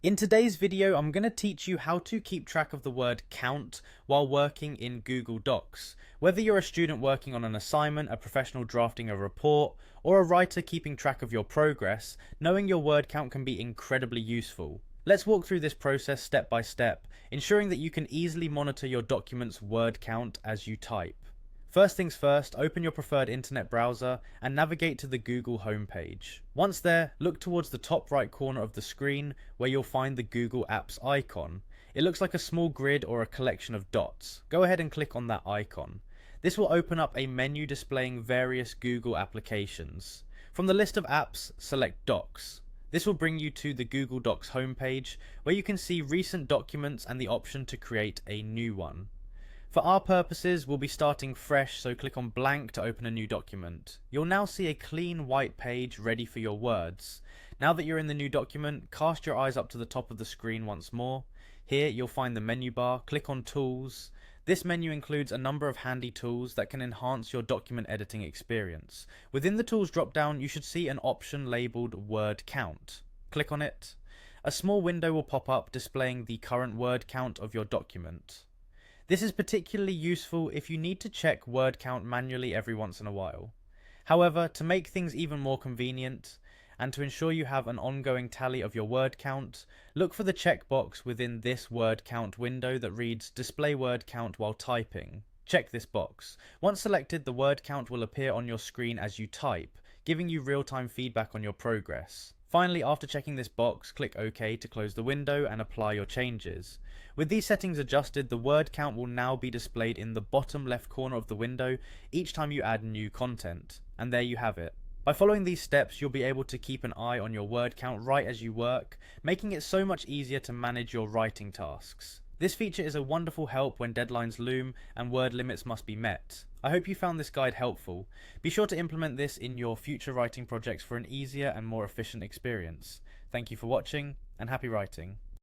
In today's video, I'm going to teach you how to keep track of the word count while working in Google Docs. Whether you're a student working on an assignment, a professional drafting a report, or a writer keeping track of your progress, knowing your word count can be incredibly useful. Let's walk through this process step by step, ensuring that you can easily monitor your document's word count as you type. First things first, open your preferred internet browser and navigate to the Google homepage. Once there, look towards the top right corner of the screen where you'll find the Google Apps icon. It looks like a small grid or a collection of dots. Go ahead and click on that icon. This will open up a menu displaying various Google applications. From the list of apps, select Docs. This will bring you to the Google Docs homepage where you can see recent documents and the option to create a new one. For our purposes, we'll be starting fresh, so click on blank to open a new document. You'll now see a clean white page ready for your words. Now that you're in the new document, cast your eyes up to the top of the screen once more. Here you'll find the menu bar, click on Tools. This menu includes a number of handy tools that can enhance your document editing experience. Within the Tools drop-down, you should see an option labelled Word Count. Click on it. A small window will pop up displaying the current word count of your document. This is particularly useful if you need to check word count manually every once in a while. However, to make things even more convenient, and to ensure you have an ongoing tally of your word count, look for the checkbox within this word count window that reads Display word count while typing. Check this box. Once selected, the word count will appear on your screen as you type, giving you real-time feedback on your progress. Finally, after checking this box, click OK to close the window and apply your changes. With these settings adjusted, the word count will now be displayed in the bottom left corner of the window each time you add new content. And there you have it. By following these steps, you'll be able to keep an eye on your word count right as you work, making it so much easier to manage your writing tasks. This feature is a wonderful help when deadlines loom and word limits must be met. I hope you found this guide helpful. Be sure to implement this in your future writing projects for an easier and more efficient experience. Thank you for watching, and happy writing.